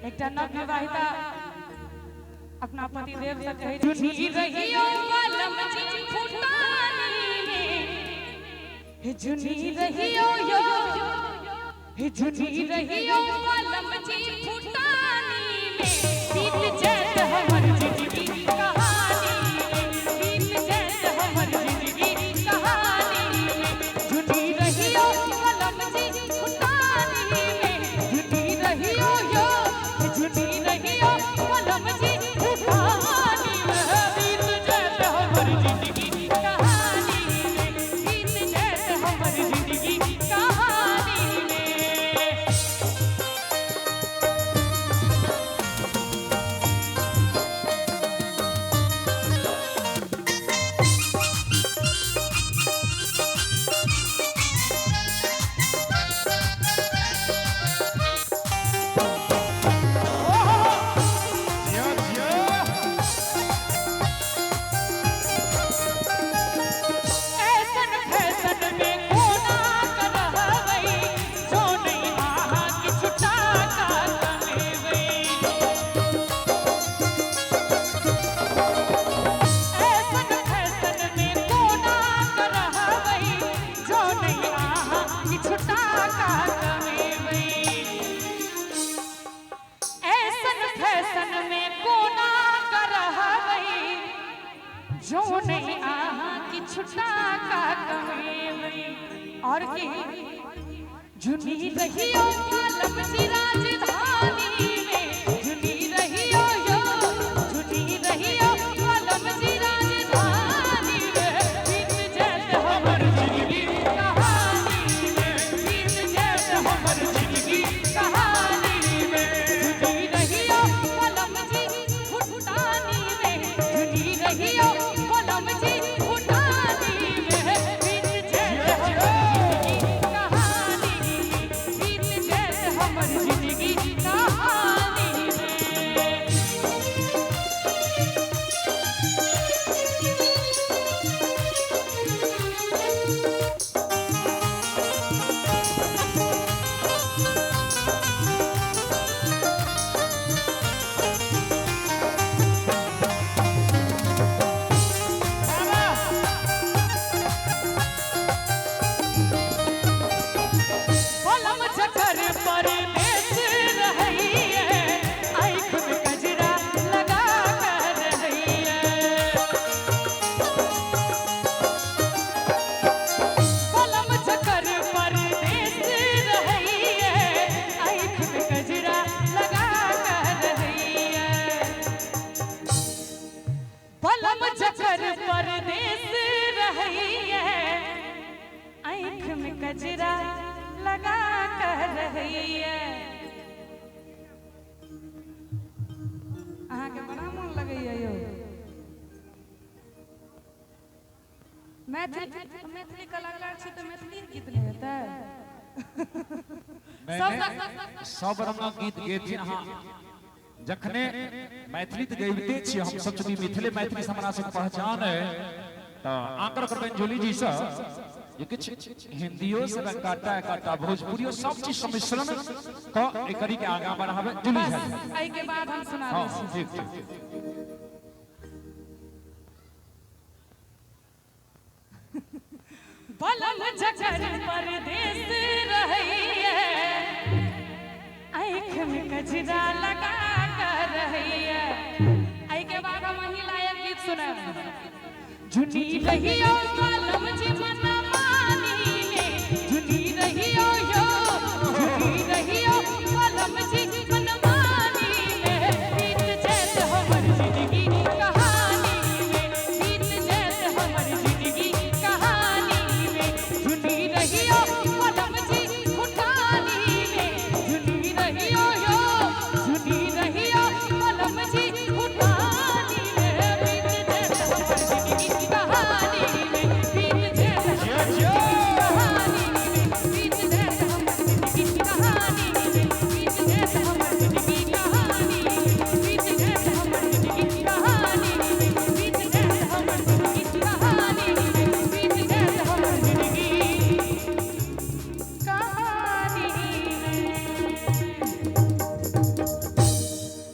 एक नवविवाहिता अपना पति देव से कहे जुनी रहियो वालम जी फुटानी में हे जुनी रहियो यो हे जुनी रहियो वालम जी फुटानी में बीत जात हमर जिंदगी कहानी बीत जात हमर जिंदगी कहानी जुनी रहियो वालम जी फुटानी में जुनी रहियो यो जुनी रहियो वालम जी जो नहीं आहा कि छुटा का कमेवई और की जुनी रहियो वालम जी राजधानी में जुनी रहियो यो जुनी रहियो वालम जी राजधानी में बीत जात हमर जिंदगी कहानी में बीत जात हमर जिंदगी कहानी में जुनी रहियो वालम जी फुटानी में जुनी रहियो कजरा लगा कर रही है अहाँ के बड़ा मन लगैया यो मैथिली कलाकार छी तो मैथिली गीत नहीं होता सब रंग गीत गेथिन हां जखने मैथिली त गइबते छी हम सब चुनी मिथिले मैथिली हमरा से पहचान है त आकर करबन जोली जी से ये कुछ हिंदियों से काटा भोजपुरियों सब चीज सम्मिश्रण का एकरी के आगा बढ़ावे जुली है आई के बाद हम सुना हां ठीक बलम जकर परदेस रही है आँख में कजरा लगा कर रही है आई के बाद हम महिला एक गीत सुना जुनी रहियो